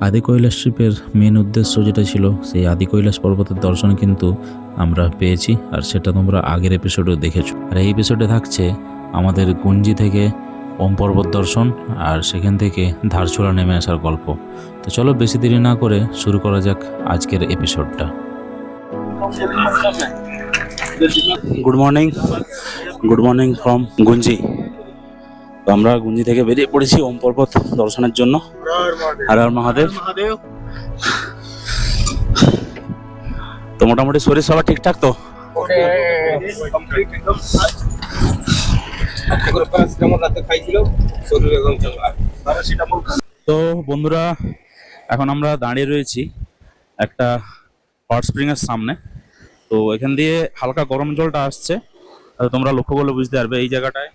আদি কৈলাস ট্রিপের মেন উদ্দেশ্য যেটা ছিল সেই আদি কৈলাস পর্বতের দর্শন কিন্তু আমরা পেয়েছি, আর সেটা তোমরা আগের এপিসোডেও দেখেছো। আর এই এপিসোডে থাকছে আমাদের গুঞ্জি থেকে ওম পর্বত দর্শন, আর সেখান থেকে ধারচুলা নেমে আসার গল্প। তো চলো বেশি দেরি না করে শুরু করা যাক আজকের এপিসোডটা। গুড মর্নিং ফ্রম গুঞ্জি। তো আমরা গুঞ্জি থেকে বেরিয়ে পড়েছি ওম পর্বত দর্শনের জন্য। হর হর মহাদেব। তো মোটামুটি শরীর সবার ঠিকঠাক তো? তো বন্ধুরা, এখন আমরা দাঁড়িয়ে রয়েছি একটা হট স্প্রিং এর সামনে। তো এখান দিয়ে হালকা গরম জলটা আসছে, তোমরা লক্ষ্য করলে বুঝতে পারবে। এই জায়গাটায়,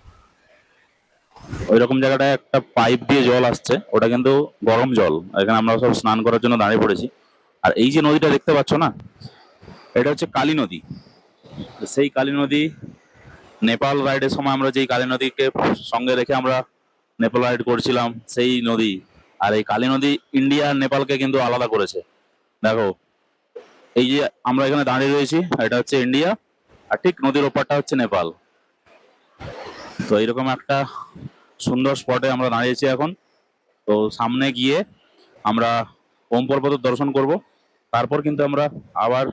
ওই রকম জায়গাটায় একটা পাইপ দিয়ে জল আসছে, ওটা কিন্তু গরম জল। এখানে আমরা সব স্নান করার জন্য দাঁড়িয়ে পড়েছি। আর এই যে নদীটা দেখতে পাচ্ছ না, এটা হচ্ছে কালী নদী। সেই কালী নদী নেপাল রাইডের সময় আমরা যেই কালী নদীকে সঙ্গে রেখে আমরা নেপাল রাইড করছিলাম, সেই নদী। আর এই কালী নদী ইন্ডিয়া আর নেপালকে কিন্তু আলাদা করেছে। দেখো, এই যে আমরা এখানে দাঁড়িয়ে রয়েছি, এটা হচ্ছে ইন্ডিয়া, আর ঠিক নদীর ওপারটা হচ্ছে নেপাল। তো এইরকম একটা সুন্দর স্পটে আমরা দাঁড়িয়েছি এখন। তো সামনে গিয়ে আমরা ওম পর্বতের দর্শন করব, তারপর কিন্তু আমরা আবার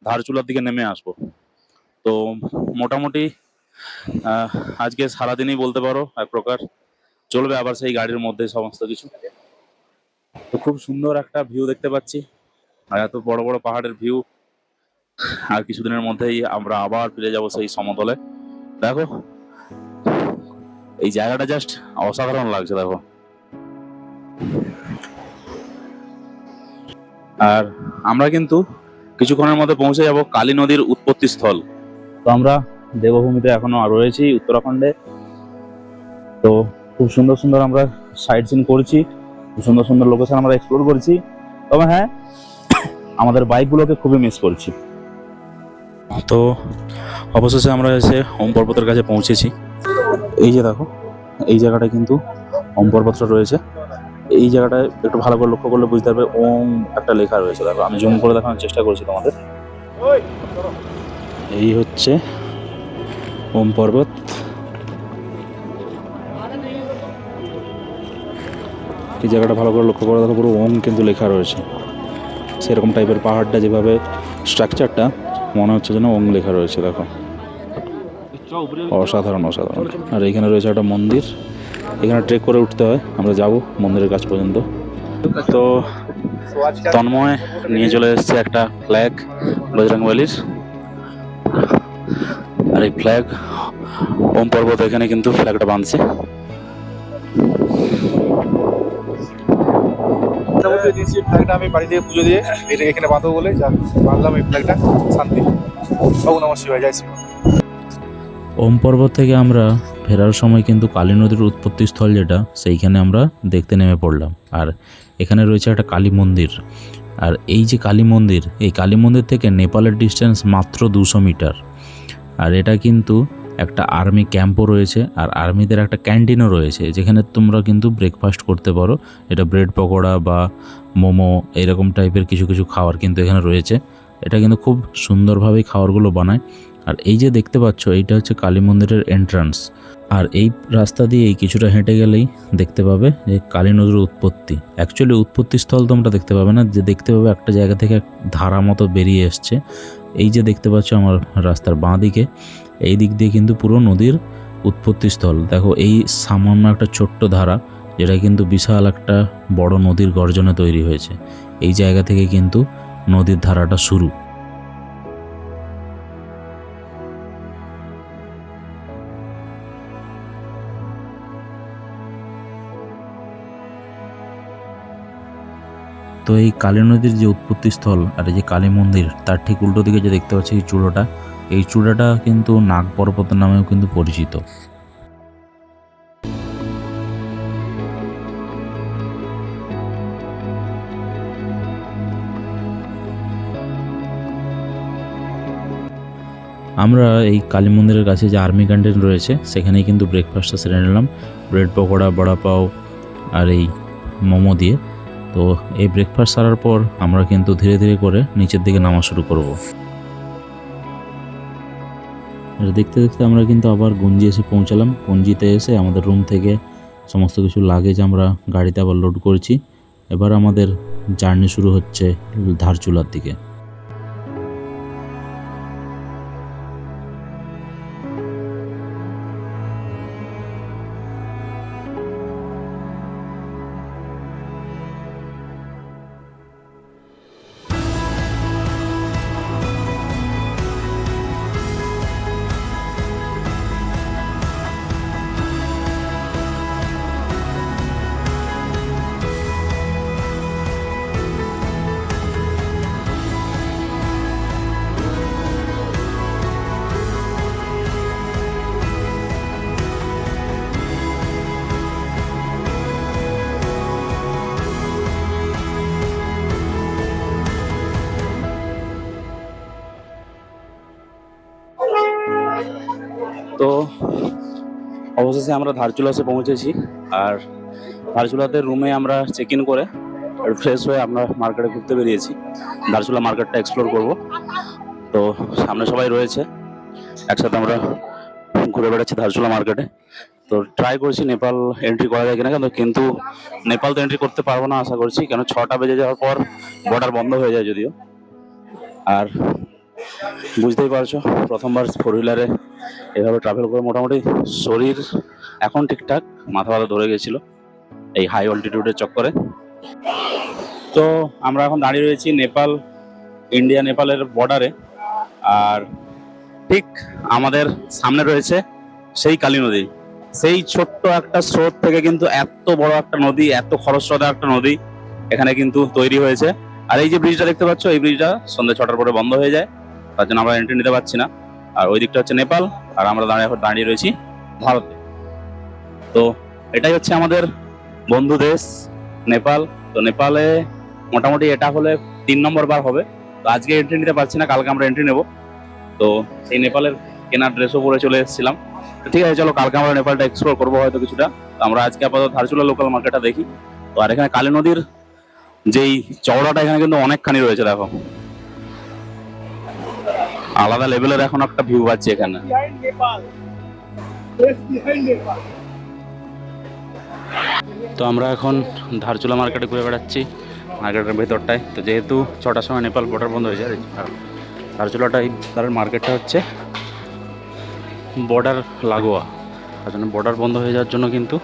ধারচুলার দিকে নেমে আসব। তো মোটামুটি আজকে সারাদিনই বলতে পারো এক প্রকার চলবে আবার সেই গাড়ির মধ্যে সমস্ত কিছু। তো খুব সুন্দর একটা ভিউ দেখতে পাচ্ছি, আর এত বড় বড় পাহাড়ের ভিউ। আর কিছুদিনের মধ্যেই আমরা আবার ফিরে যাব সেই সমতলে। দেখো, এই জায়গাটা জাস্ট অসাধারণ লাগছে। দেখো, আর আমরা কিন্তু কিছুক্ষণের মধ্যে পৌঁছে যাব কালী নদীর উৎপত্তি স্থল। তো আমরা দেবভূমিতে এখনো রয়েছি, উত্তরাখণ্ডে। তো খুব সুন্দর সুন্দর আমরা সাইট সিন করেছি, খুব সুন্দর সুন্দর লোকেশন আমরা এক্সপ্লোর করেছি। তবে হ্যাঁ, আমাদের বাইকগুলোকে খুবই মিস করছি। তো অবশেষে আমরা এসে ওম পর্বতের কাছে পৌঁছেছি। এই যে দেখো, এই জায়গাটায় কিন্তু ওম পর্বতটা রয়েছে। এই জায়গাটায় একটু ভালো করে লক্ষ্য করলে বুঝতে পারবে ওম একটা লেখা রয়েছে। দেখো, আমি জুম করে দেখানোর চেষ্টা করছি তোমাদের। এই হচ্ছে ওম পর্বত। এই জায়গাটা ভালো করে লক্ষ্য করে দেখো, পুরো ওম কিন্তু লেখা রয়েছে। সেরকম টাইপের পাহাড়টা যেভাবে স্ট্রাকচারটা, মনে হচ্ছে যেন ওম লেখা রয়েছে। দেখো, অসাধারণ অসাধারণ। আর এখানে রয়েছে একটা মন্দির, এখানে ট্রেক করে উঠতে হয়। আমরা যাব মন্দিরের কাছ পর্যন্ত। তো তন্ময় নিয়ে চলে এসেছে একটা ফ্ল্যাগ বজরংবলীর। আর এই ফ্ল্যাগ ওম পর্বত এখানে কিন্তু ফ্ল্যাগটা বাঁধছে। আমি বাড়ি থেকে পুজো দিয়ে এটা এখানে বাঁধবো বলে বাঁধলাম এই ফ্ল্যাগটা। শান্তি। ওম নমঃ শিবায়, জয় শ্রী। ওম পর্বত থেকে আমরা ফেরার সময় কিন্তু কালী নদীর উৎপত্তি স্থল যেটা, সেইখানে আমরা দেখতে নেমে পড়লাম। আর এখানে রয়েছে একটা কালী মন্দির। আর এই যে কালী মন্দির, এই কালী মন্দির থেকে নেপালের ডিস্টেন্স মাত্র 200 মিটার। আর এটা কিন্তু একটা আর্মি ক্যাম্পও রয়েছে, আর আর্মিদের একটা ক্যান্টিনও রয়েছে, যেখানে তোমরা কিন্তু ব্রেকফাস্ট করতে পারো। এটা ব্রেড পকোড়া বা মোমো এরকম টাইপের কিছু কিছু খাবার কিন্তু এখানে রয়েছে। এটা কিন্তু খুব সুন্দরভাবেই খাবারগুলো বানায়। আর এই যে দেখতে পাচ্ছ, এইটা হচ্ছে কালী মন্দিরের এন্ট্রান্স। আর এই রাস্তা দিয়ে কিছুটা হেঁটে গেলেই দেখতে পাবে যে কালী নদীর উৎপত্তি। অ্যাকচুয়ালি উৎপত্তি স্থল তোমরা দেখতে পাবে না, যে দেখতে পাবে একটা জায়গা থেকে ধারা মতো বেরিয়ে এসছে। এই যে দেখতে পাচ্ছ আমার রাস্তার বাঁ দিকে, এই দিক দিয়ে কিন্তু পুরো নদীর উৎপত্তি স্থল। দেখো, এই সামান্য একটা ছোট্ট ধারা, যেটা কিন্তু বিশাল একটা বড় নদীর গর্জনে তৈরি হয়েছে। এই জায়গা থেকে কিন্তু নদীর ধারাটা শুরু। তো এই কালী নদীর যে উৎপত্তি স্থল আর এই যে কালী মন্দির, তার ঠিক উল্টো দিকে যে দেখতে পাচ্ছি এই চূড়াটা কিন্তু নাগ পর্বত নামেও কিন্তু পরিচিত। আমরা এই কালী মন্দিরের কাছে যে আর্মি ক্যান্টিন রয়েছে, সেখানেই কিন্তু ব্রেকফাস্টটা সেরে নিলাম, ব্রেড পকোড়া, বড়া পাও আর এই মোমো দিয়ে। তো এই ব্রেকফাস্ট সারার পর আমরা কিন্তু ধীরে ধীরে করে নিচের দিকে নামা শুরু করব। আর দেখতে দেখতে আমরা কিন্তু আবার গঞ্জি এসে পৌঁছালাম। গঞ্জিতে এসে আমাদের রুম থেকে সমস্ত কিছু লাগেজ আমরা গাড়িতে আবার লোড করেছি। এবার আমাদের জার্নি শুরু হচ্ছে ধারচুলার দিকে। তো অবশেষে আমরা ধারচুলাতে পৌঁছেছি। আর ধারচুলাতে রুমে আমরা চেক ইন করে ফ্রেশ হয়ে আমরা মার্কেটে ঘুরতে বেরিয়েছি। ধারচুলা মার্কেটটা এক্সপ্লোর করব। তো সামনে সবাই রয়েছে, একসাথে আমরা ঘুরে বেড়াচ্ছি ধারচুলা মার্কেটে। তো ট্রাই করছি নেপাল এন্ট্রি করা যায় কিনা, কিন্তু নেপাল তো এন্ট্রি করতে পারবো না আশা করছি, কেন 6টা বেজে যাওয়ার পর বর্ডার বন্ধ হয়ে যায় যদিও। আর বুঝতেই পারছো, প্রথমবার ফোর হুইলারে এভাবে ট্রাভেল করে মোটামুটি শরীর এখন ঠিকঠাক, মাথা ব্যথা ধরে গেছিল এই হাই অল্টিটিউডের চক্করে। তো আমরা এখন দাঁড়িয়ে রয়েছি ইন্ডিয়া নেপালের বর্ডারে। আর ঠিক আমাদের সামনে রয়েছে সেই কালী নদী। সেই ছোট্ট একটা স্রোত থেকে কিন্তু এত বড় একটা নদী, এত খরস্রোতা একটা নদী এখানে কিন্তু তৈরি হয়েছে। আর এই যে ব্রিজটা দেখতে পাচ্ছ, এই ব্রিজটা সন্ধ্যে 6টার পরে বন্ধ হয়ে যায়, তার জন্য আমরা এন্ট্রি নিতে পারছি না। আর ওই দিকটা হচ্ছে নেপাল, আর আমরা দাঁড়িয়ে রয়েছি ভারতে। তো এটাই হচ্ছে আমাদের বন্ধু দেশ নেপাল। তো নেপালে মোটামুটি এটা হলে 3 নম্বর বার হবে। তো আজকে এন্ট্রি নিতে পারছি না, কালকে আমরা এন্ট্রি নেব। তো সেই নেপালের কেনার ড্রেসও পরে চলে এসেছিলাম। তো ঠিক আছে, চলো কালকে আমরা নেপালটা এক্সপ্লোর করবো হয়তো কিছুটা। তো আমরা আজকে আপাতত ধারচুলা লোকাল মার্কেটটা দেখি। তো আর এখানে কালী নদীর যেই চওড়াটা এখানে কিন্তু অনেকখানি রয়েছে, দেখো আলাদা লেভেলের এখন একটা ভিউ পাচ্ছি এখানে। তো আমরা এখন ধারচুলা মার্কেটে ঘুরে বেড়াচ্ছি, মার্কেটের ভেতরটায়। তো যেহেতু 6টার সময় নেপাল বর্ডার বন্ধ হয়ে যায়, আর ধারচুলাটাই তার মার্কেটটা হচ্ছে বর্ডার লাগোয়া, তার জন্য বর্ডার বন্ধ হয়ে যাওয়ার জন্য কিন্তু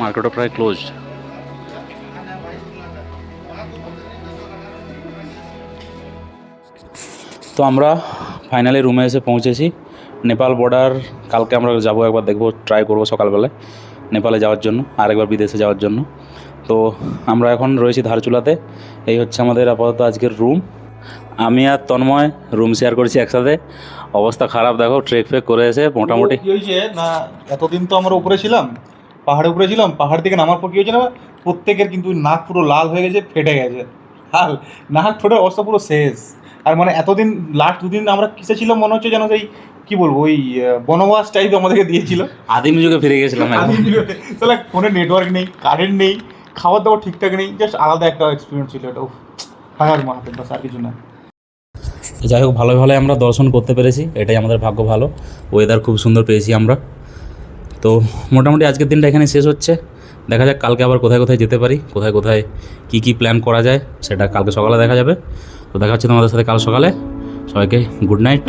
মার্কেটও প্রায় ক্লোজ। তো আমরা ফাইনালি রুমে এসে পৌঁছেছি। নেপাল বর্ডার কালকে আমরা যাবো, একবার দেখবো, ট্রাই করবো সকালবেলায় নেপালে যাওয়ার জন্য, আরেকবার বিদেশে যাওয়ার জন্য। তো আমরা এখন রয়েছি ধারচুলাতে। এই হচ্ছে আমাদের আপাতত আজকের রুম। আমি আর তন্ময় রুম শেয়ার করছি একসাথে। অবস্থা খারাপ, দেখো ট্রেক ফেক করে এসে মোটামুটি কি হয়েছে না, এতদিন তো আমরা উপরে ছিলাম, পাহাড়ে উপরে ছিলাম, পাহাড় থেকে নামার পর কি হয়েছে না, প্রত্যেকের কিন্তু নাক পুরো লাল হয়ে গেছে, ফেটে গেছে, লাল নাক ফেটে অবস্থা পুরো শেষ। আর মানে এতদিন লাস্ট 2 দিন আমরা কিসে ছিলাম মনে হচ্ছে যেন সেই কি বলবো, ওই বনবাস টাইপ আমাদেরকে দিয়েছিল, আদিম যুগে ফিরে গেছিলাম। তাহলে ফোনে নেটওয়ার্ক নেই, কারেন্ট নেই, খাবার দাবার ঠিকঠাক নেই, জাস্ট আলাদা একটা এক্সপিরিয়েন্স ছিল এটা। হায়ার মাহাতে বাস, আর কিছু না। যাই হোক, ভালোই ভালোই আমরা দর্শন করতে পেরেছি, এটাই আমাদের ভাগ্য ভালো। ওয়েদার খুব সুন্দর পেয়েছি আমরা। তো মোটামুটি আজকের দিনটা এখানে শেষ হচ্ছে। দেখা যাক কালকে আবার কোথায় কোথায় যেতে পারি, কোথায় কোথায় কী প্ল্যান করা যায়, সেটা কালকে সকালে দেখা যাবে। তো দেখা হচ্ছে তোমাদের সাথে কাল সকালে। সবাইকে গুড নাইট,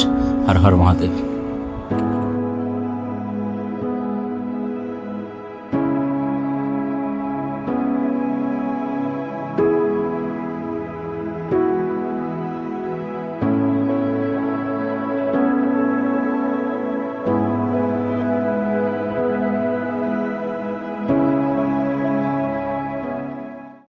হর হর মহাদেব।